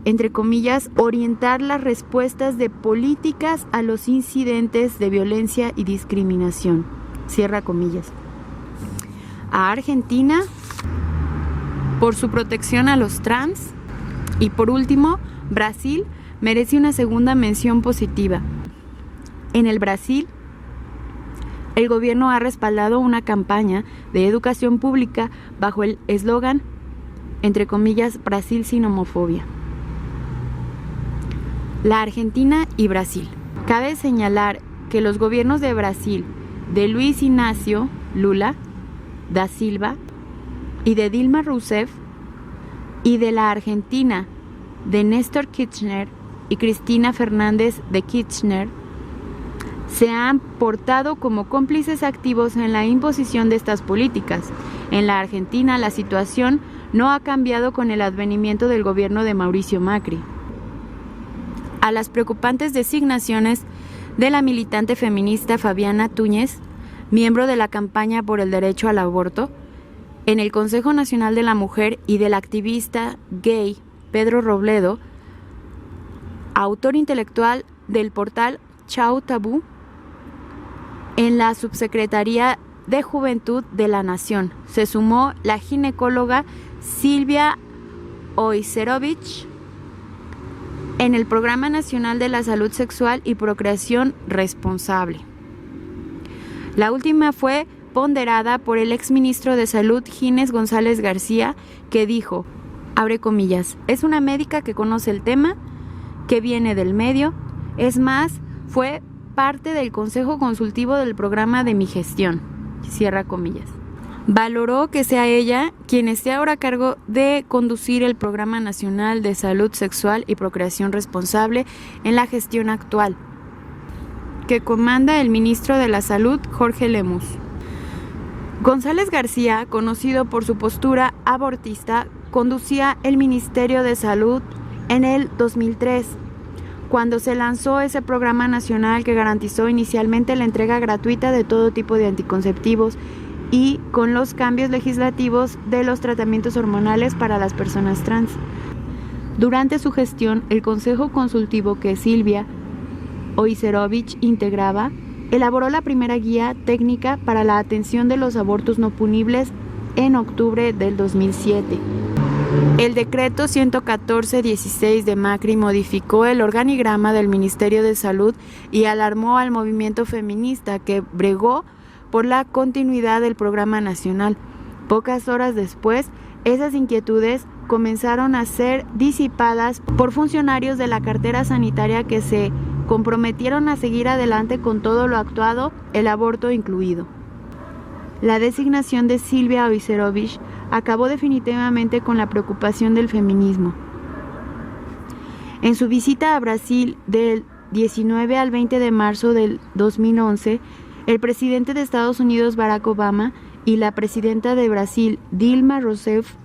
Speaker 1: entre comillas, orientar las respuestas de políticas a los incidentes de violencia y discriminación. Cierra comillas. A Argentina por su protección a los trans. Y por último, Brasil merece una segunda mención positiva. En el Brasil, el gobierno ha respaldado una campaña de educación pública bajo el eslogan, entre comillas, Brasil sin homofobia. La Argentina y Brasil. Cabe señalar que los gobiernos de Brasil, de Luis Inácio Lula da Silva y de Dilma Rousseff, y de la Argentina, de Néstor Kirchner y Cristina Fernández de Kirchner, se han portado como cómplices activos en la imposición de estas políticas. En la Argentina, la situación no ha cambiado con el advenimiento del gobierno de Mauricio Macri. A las preocupantes designaciones de la militante feminista Fabiana Túñez, miembro de la campaña por el derecho al aborto, en el Consejo Nacional de la Mujer, y del activista gay Pedro Robledo, autor intelectual del portal Chau Tabú, en la Subsecretaría de Juventud de la Nación se sumó la ginecóloga Silvia Oyserovich en el Programa Nacional de la Salud Sexual y Procreación Responsable. La última fue ponderada por el exministro de Salud Ginés González García, que dijo, abre comillas, es una médica que conoce el tema, que viene del medio, es más, fue parte del Consejo Consultivo del programa de mi gestión, cierra comillas. Valoró que sea ella quien esté ahora a cargo de conducir el Programa Nacional de Salud Sexual y Procreación Responsable en la gestión actual, que comanda el ministro de la Salud, Jorge Lemus. González García, conocido por su postura abortista, conducía el Ministerio de Salud en el 2003, cuando se lanzó ese programa nacional que garantizó inicialmente la entrega gratuita de todo tipo de anticonceptivos y con los cambios legislativos de los tratamientos hormonales para las personas trans. Durante su gestión, el Consejo Consultivo que Silvia Oycerovich integraba, elaboró la primera guía técnica para la atención de los abortos no punibles en octubre del 2007. El decreto 114-16 de Macri modificó el organigrama del Ministerio de Salud y alarmó al movimiento feminista que bregó por la continuidad del programa nacional. Pocas horas después, esas inquietudes comenzaron a ser disipadas por funcionarios de la cartera sanitaria que se comprometieron a seguir adelante con todo lo actuado, el aborto incluido. La designación de Silvia Oycerovich acabó definitivamente con la preocupación del feminismo. En su visita a Brasil del 19 al 20 de marzo del 2011, el presidente de Estados Unidos Barack Obama y la presidenta de Brasil Dilma Rousseff,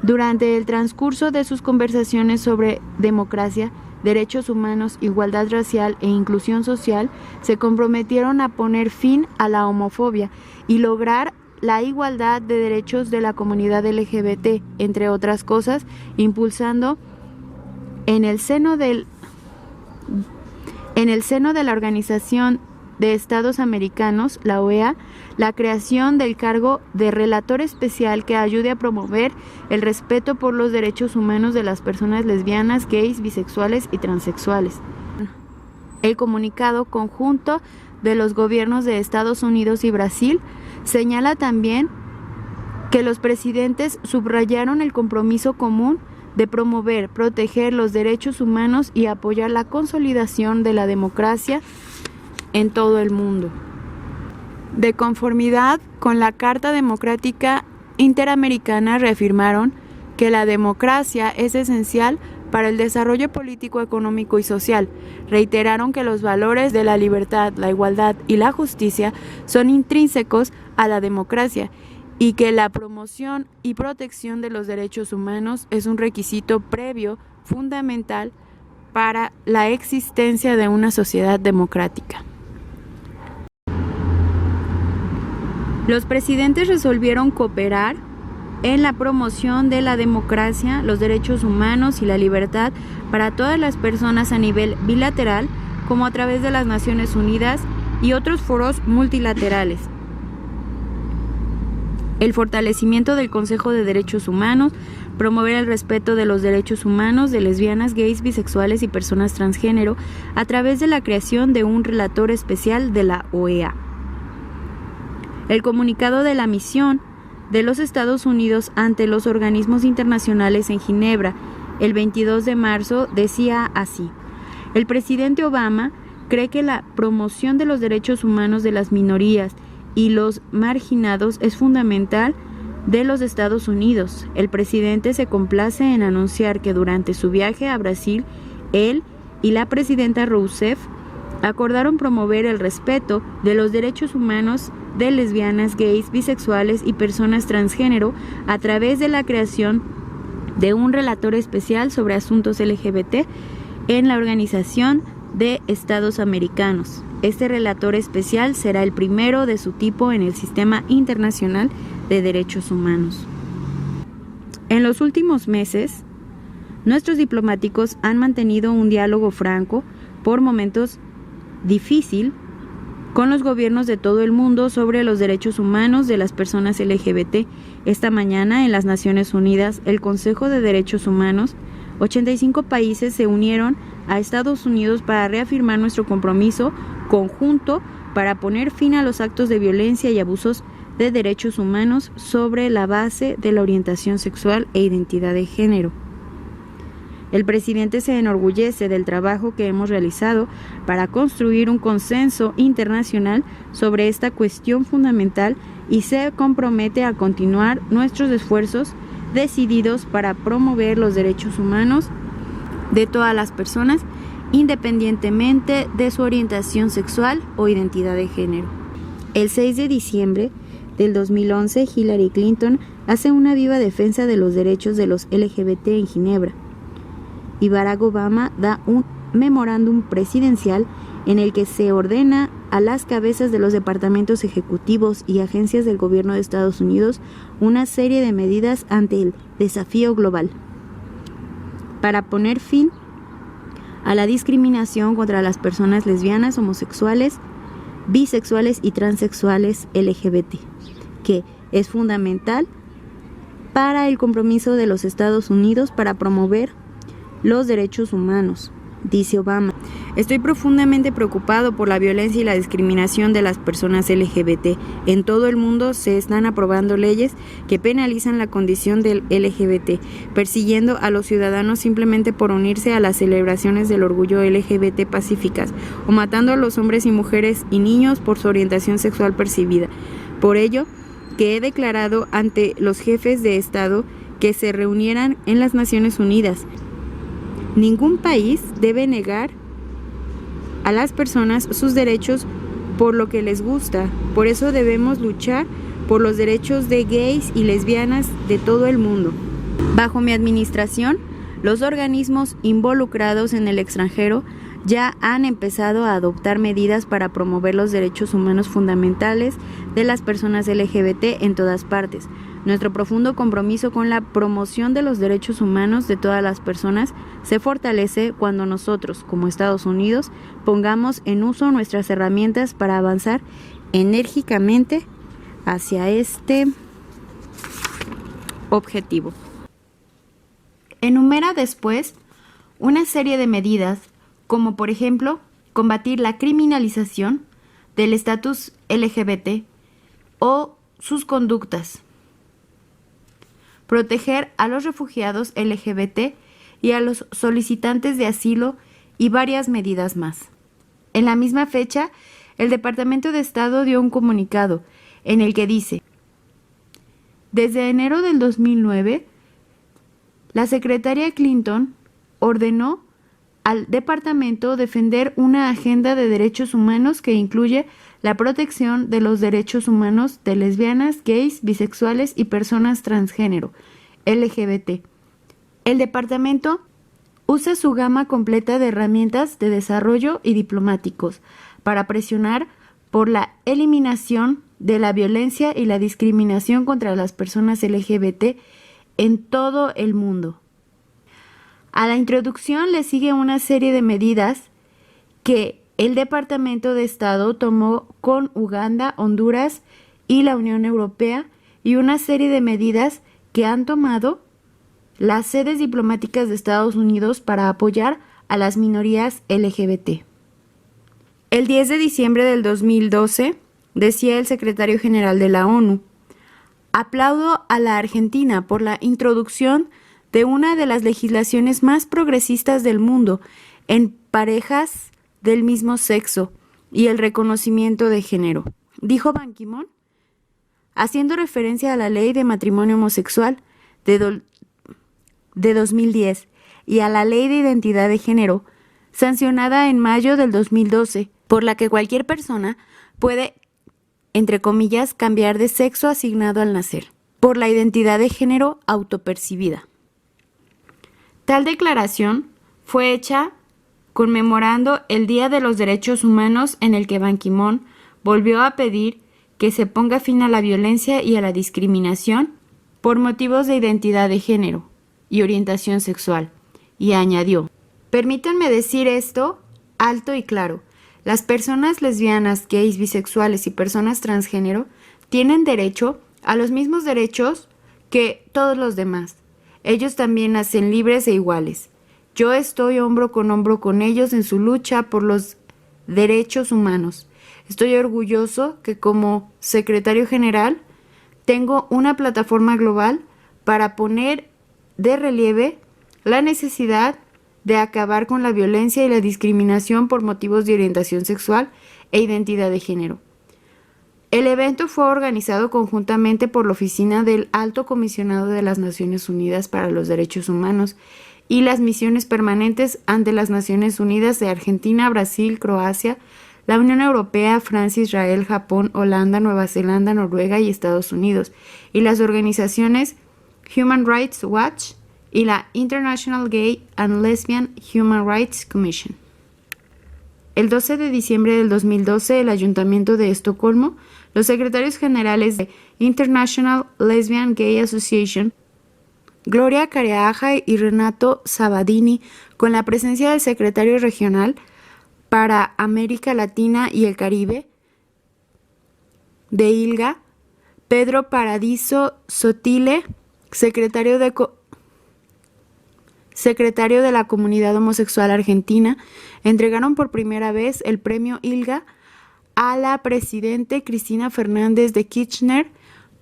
Speaker 1: durante el transcurso de sus conversaciones sobre democracia, derechos humanos, igualdad racial e inclusión social, se comprometieron a poner fin a la homofobia y lograr la igualdad de derechos de la comunidad LGBT, entre otras cosas, impulsando en el seno de la Organización de Estados Americanos, la OEA, la creación del cargo de relator especial que ayude a promover el respeto por los derechos humanos de las personas lesbianas, gays, bisexuales y transexuales. El comunicado conjunto de los gobiernos de Estados Unidos y Brasil señala también que los presidentes subrayaron el compromiso común de promover, proteger los derechos humanos y apoyar la consolidación de la democracia en todo el mundo. De conformidad con la Carta Democrática Interamericana, reafirmaron que la democracia es esencial para el desarrollo político, económico y social. Reiteraron que los valores de la libertad, la igualdad y la justicia son intrínsecos a la democracia y que la promoción y protección de los derechos humanos es un requisito previo, fundamental, para la existencia de una sociedad democrática. Los presidentes resolvieron cooperar en la promoción de la democracia, los derechos humanos y la libertad para todas las personas a nivel bilateral, como a través de las Naciones Unidas y otros foros multilaterales. El fortalecimiento del Consejo de Derechos Humanos, promover el respeto de los derechos humanos de lesbianas, gays, bisexuales y personas transgénero a través de la creación de un relator especial de la OEA. El comunicado de la misión de los Estados Unidos ante los organismos internacionales en Ginebra el 22 de marzo decía así: el presidente Obama cree que la promoción de los derechos humanos de las minorías y los marginados es fundamental de los Estados Unidos. El presidente se complace en anunciar que durante su viaje a Brasil, él y la presidenta Rousseff acordaron promover el respeto de los derechos humanos de lesbianas, gays, bisexuales y personas transgénero a través de la creación de un relator especial sobre asuntos LGBT en la Organización de Estados Americanos. Este relator especial será el primero de su tipo en el sistema internacional de derechos humanos. En los últimos meses, nuestros diplomáticos han mantenido un diálogo franco, por momentos difícil, con los gobiernos de todo el mundo sobre los derechos humanos de las personas LGBT. Esta mañana, en las Naciones Unidas, el Consejo de Derechos Humanos, 85 países se unieron a Estados Unidos para reafirmar nuestro compromiso conjunto para poner fin a los actos de violencia y abusos de derechos humanos sobre la base de la orientación sexual e identidad de género. El presidente se enorgullece del trabajo que hemos realizado para construir un consenso internacional sobre esta cuestión fundamental y se compromete a continuar nuestros esfuerzos decididos para promover los derechos humanos de todas las personas, independientemente de su orientación sexual o identidad de género. El 6 de diciembre del 2011, Hillary Clinton hace una viva defensa de los derechos de los LGBT en Ginebra, y Barack Obama da un memorándum presidencial en el que se ordena a las cabezas de los departamentos ejecutivos y agencias del gobierno de Estados Unidos una serie de medidas ante el desafío global para poner fin a la discriminación contra las personas lesbianas, homosexuales, bisexuales y transexuales LGBT, que es fundamental para el compromiso de los Estados Unidos para promover los derechos humanos, dice Obama. Estoy profundamente preocupado por la violencia y la discriminación de las personas LGBT. En todo el mundo se están aprobando leyes que penalizan la condición del LGBT, persiguiendo a los ciudadanos simplemente por unirse a las celebraciones del orgullo LGBT pacíficas, o matando a los hombres y mujeres y niños por su orientación sexual percibida. Por ello, que he declarado ante los jefes de Estado que se reunieran en las Naciones Unidas. Ningún país debe negar a las personas sus derechos por lo que les gusta. Por eso debemos luchar por los derechos de gays y lesbianas de todo el mundo. Bajo mi administración, los organismos involucrados en el extranjero ya han empezado a adoptar medidas para promover los derechos humanos fundamentales de las personas LGBT en todas partes. Nuestro profundo compromiso con la promoción de los derechos humanos de todas las personas se fortalece cuando nosotros, como Estados Unidos, pongamos en uso nuestras herramientas para avanzar enérgicamente hacia este objetivo. Enumera después una serie de medidas, como por ejemplo, combatir la criminalización del estatus LGBT o sus conductas, proteger a los refugiados LGBT y a los solicitantes de asilo y varias medidas más. En la misma fecha, el Departamento de Estado dio un comunicado en el que dice: desde enero del 2009, la secretaria Clinton ordenó al departamento defender una agenda de derechos humanos que incluye la protección de los derechos humanos de lesbianas, gays, bisexuales y personas transgénero, LGBT. El departamento usa su gama completa de herramientas de desarrollo y diplomáticos para presionar por la eliminación de la violencia y la discriminación contra las personas LGBT en todo el mundo. A la introducción le sigue una serie de medidas que el Departamento de Estado tomó con Uganda, Honduras y la Unión Europea, y una serie de medidas que han tomado las sedes diplomáticas de Estados Unidos para apoyar a las minorías LGBT. El 10 de diciembre del 2012, decía el secretario general de la ONU: aplaudo a la Argentina por la introducción de una de las legislaciones más progresistas del mundo en parejas del mismo sexo y el reconocimiento de género, dijo Ban Ki-moon, haciendo referencia a la ley de matrimonio homosexual de 2010 y a la ley de identidad de género, sancionada en mayo del 2012, por la que cualquier persona puede, entre comillas, cambiar de sexo asignado al nacer, por la identidad de género autopercibida. Tal declaración fue hecha conmemorando el Día de los Derechos Humanos, en el que Ban Ki-moon volvió a pedir que se ponga fin a la violencia y a la discriminación por motivos de identidad de género y orientación sexual, y añadió: permítanme decir esto alto y claro, las personas lesbianas, gays, bisexuales y personas transgénero tienen derecho a los mismos derechos que todos los demás. Ellos también nacen libres e iguales. Yo estoy hombro con ellos en su lucha por los derechos humanos. Estoy orgulloso que como secretario general tengo una plataforma global para poner de relieve la necesidad de acabar con la violencia y la discriminación por motivos de orientación sexual e identidad de género. El evento fue organizado conjuntamente por la Oficina del Alto Comisionado de las Naciones Unidas para los Derechos Humanos y las misiones permanentes ante las Naciones Unidas de Argentina, Brasil, Croacia, la Unión Europea, Francia, Israel, Japón, Holanda, Nueva Zelanda, Noruega y Estados Unidos, y las organizaciones Human Rights Watch y la International Gay and Lesbian Human Rights Commission. El 12 de diciembre del 2012, el Ayuntamiento de Estocolmo, los secretarios generales de International Lesbian Gay Association, Gloria Careaja y Renato Sabadini, con la presencia del secretario regional para América Latina y el Caribe de ILGA, Pedro Paradiso Sotile, secretario de la Comunidad Homosexual Argentina, entregaron por primera vez el premio ILGA a la presidente Cristina Fernández de Kirchner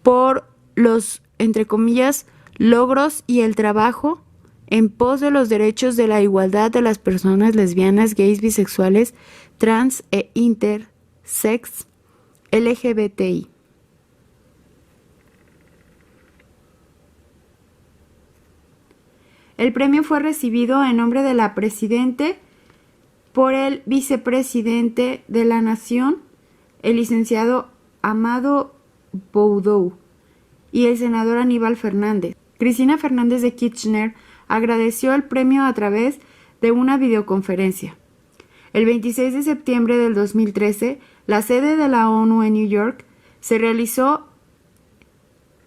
Speaker 1: por los, entre comillas, logros y el trabajo en pos de los derechos de la igualdad de las personas lesbianas, gays, bisexuales, trans e intersex LGBTI. El premio fue recibido en nombre de la Presidente por el Vicepresidente de la Nación, el licenciado Amado Boudou, y el senador Aníbal Fernández. Cristina Fernández de Kirchner agradeció el premio a través de una videoconferencia. El 26 de septiembre del 2013, la sede de la ONU en New York se realizó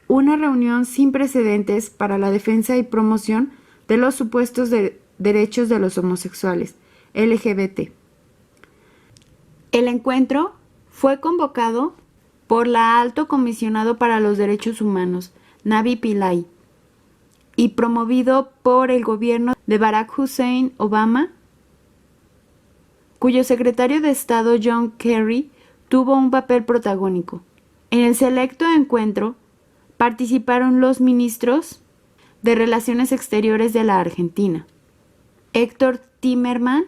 Speaker 1: una reunión sin precedentes para la defensa y promoción de los supuestos derechos de los homosexuales LGBT. El encuentro fue convocado por la Alto Comisionado para los Derechos Humanos, Navi Pillay, y promovido por el gobierno de Barack Hussein Obama, cuyo secretario de Estado John Kerry tuvo un papel protagónico. En el selecto encuentro participaron los ministros de Relaciones Exteriores de la Argentina, Héctor Timerman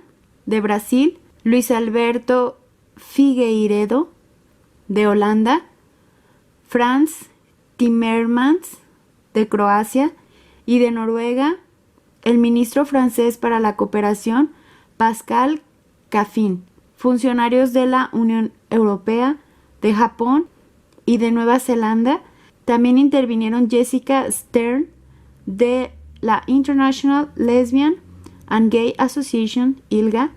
Speaker 1: de Brasil, Luis Alberto Figueiredo de Holanda, Frans Timmermans de Croacia y de Noruega, el ministro francés para la cooperación Pascal Caffin, funcionarios de la Unión Europea, de Japón y de Nueva Zelanda. También intervinieron Jessica Stern de la International Lesbian and Gay Association, ILGA,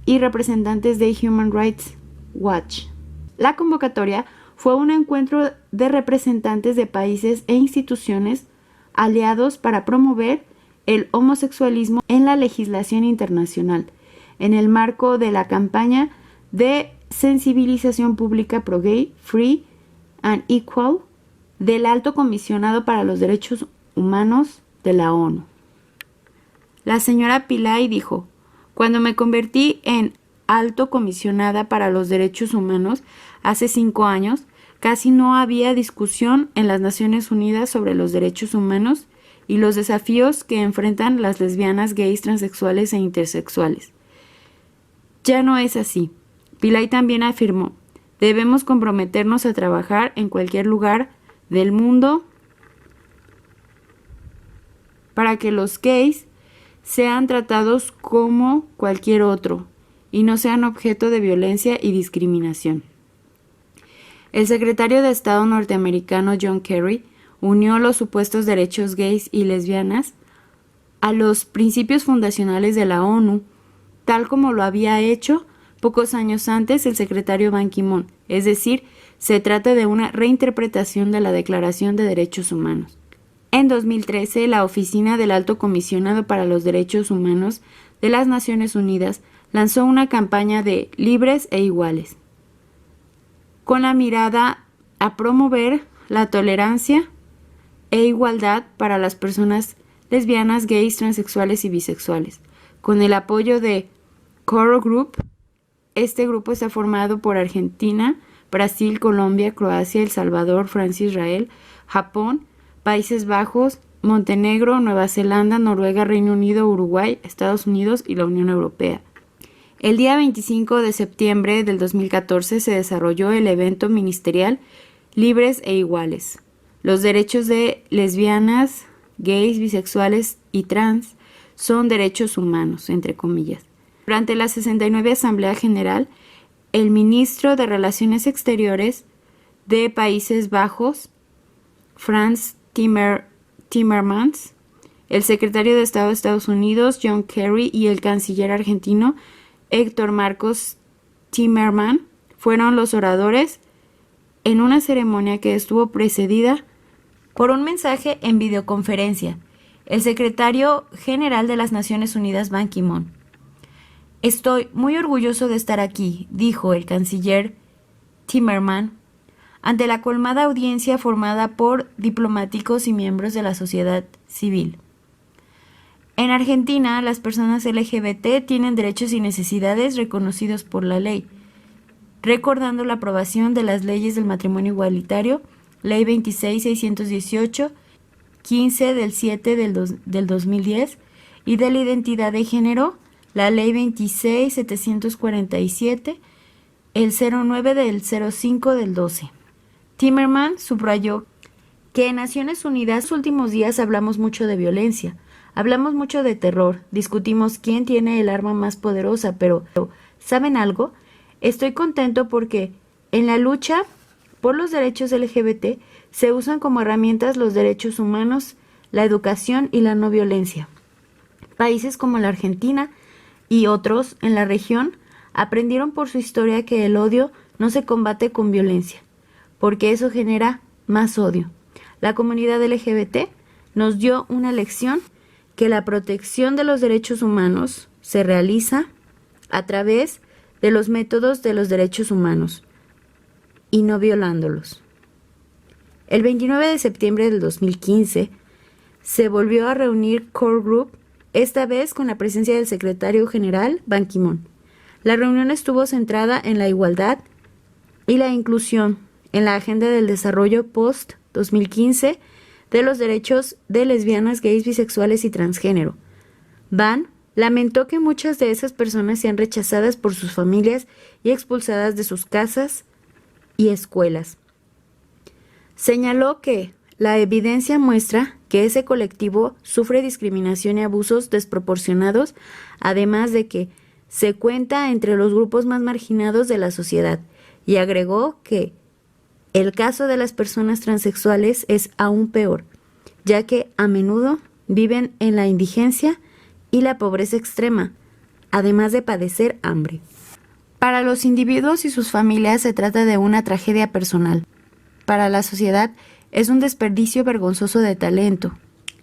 Speaker 1: y representantes de Human Rights Watch. La convocatoria fue un encuentro de representantes de países e instituciones aliados para promover el homosexualismo en la legislación internacional, en el marco de la campaña de sensibilización pública pro-gay, free and equal del Alto Comisionado para los Derechos Humanos de la ONU. La señora Pillay dijo: "Cuando me convertí en Alto Comisionada para los Derechos Humanos hace 5 años, casi no había discusión en las Naciones Unidas sobre los derechos humanos y los desafíos que enfrentan las lesbianas, gays, transexuales e intersexuales. Ya no es así". Pillay también afirmó: "Debemos comprometernos a trabajar en cualquier lugar del mundo para que los gays sean tratados como cualquier otro y no sean objeto de violencia y discriminación". El secretario de Estado norteamericano John Kerry unió los supuestos derechos gays y lesbianas a los principios fundacionales de la ONU, tal como lo había hecho pocos años antes el secretario Ban Ki-moon, es decir, se trata de una reinterpretación de la Declaración de Derechos Humanos. En 2013, la Oficina del Alto Comisionado para los Derechos Humanos de las Naciones Unidas lanzó una campaña de libres e iguales, con la mirada a promover la tolerancia e igualdad para las personas lesbianas, gays, transexuales y bisexuales. Con el apoyo de Coro Group, este grupo está formado por Argentina, Brasil, Colombia, Croacia, El Salvador, Francia, Israel, Japón, Países Bajos, Montenegro, Nueva Zelanda, Noruega, Reino Unido, Uruguay, Estados Unidos y la Unión Europea. El día 25 de septiembre del 2014 se desarrolló el evento ministerial Libres e Iguales. Los derechos de lesbianas, gays, bisexuales y trans son derechos humanos, entre comillas. Durante la 69 Asamblea General, el ministro de Relaciones Exteriores de Países Bajos, Frans Timmermans, el secretario de Estado de Estados Unidos, John Kerry, y el canciller argentino, Héctor Marcos Timerman, fueron los oradores en una ceremonia que estuvo precedida por un mensaje en videoconferencia el secretario general de las Naciones Unidas, Ban Ki-moon. Estoy muy orgulloso de estar aquí, dijo el canciller Timmermans, ante la colmada audiencia formada por diplomáticos y miembros de la sociedad civil. En Argentina, las personas LGBT tienen derechos y necesidades reconocidos por la ley, recordando la aprobación de las leyes del matrimonio igualitario, Ley 26.618, 15 del 7 del 2010, y de la identidad de género, la Ley 26.747, el 09 del 05 del 12. Timmermans subrayó que en Naciones Unidas los últimos días hablamos mucho de violencia, hablamos mucho de terror, discutimos quién tiene el arma más poderosa, pero ¿saben algo? Estoy contento porque en la lucha por los derechos LGBT se usan como herramientas los derechos humanos, la educación y la no violencia. Países como la Argentina y otros en la región aprendieron por su historia que el odio no se combate con violencia, porque eso genera más odio. La comunidad LGBT nos dio una lección que la protección de los derechos humanos se realiza a través de los métodos de los derechos humanos y no violándolos. El 29 de septiembre del 2015 se volvió a reunir Core Group, esta vez con la presencia del secretario general Ban Ki-moon. La reunión estuvo centrada en la igualdad y la inclusión en la agenda del desarrollo post-2015 de los derechos de lesbianas, gays, bisexuales y transgénero. Ban lamentó que muchas de esas personas sean rechazadas por sus familias y expulsadas de sus casas y escuelas. Señaló que la evidencia muestra que ese colectivo sufre discriminación y abusos desproporcionados, además de que se cuenta entre los grupos más marginados de la sociedad, y agregó que el caso de las personas transexuales es aún peor, ya que a menudo viven en la indigencia y la pobreza extrema, además de padecer hambre. Para los individuos y sus familias se trata de una tragedia personal. Para la sociedad es un desperdicio vergonzoso de talento,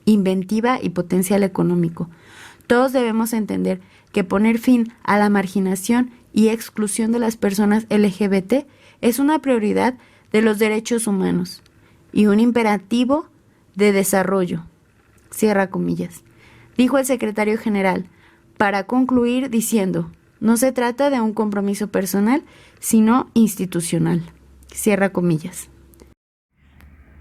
Speaker 1: inventiva y potencial económico. Todos debemos entender que poner fin a la marginación y exclusión de las personas LGBT es una prioridad de los derechos humanos y un imperativo de desarrollo, cierra comillas, dijo el secretario general, para concluir diciendo, no se trata de un compromiso personal, sino institucional, cierra comillas.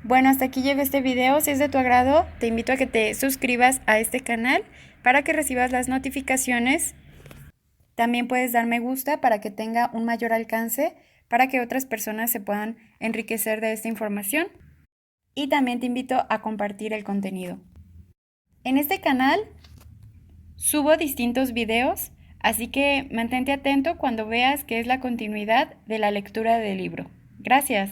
Speaker 3: Bueno, hasta aquí llegó este video. Si es de tu agrado, te invito a que te suscribas a este canal para que recibas las notificaciones. También puedes dar me gusta para que tenga un mayor alcance, para que otras personas se puedan enriquecer de esta información. Y también te invito a compartir el contenido. En este canal subo distintos videos, así que mantente atento cuando veas que es la continuidad de la lectura del libro. Gracias.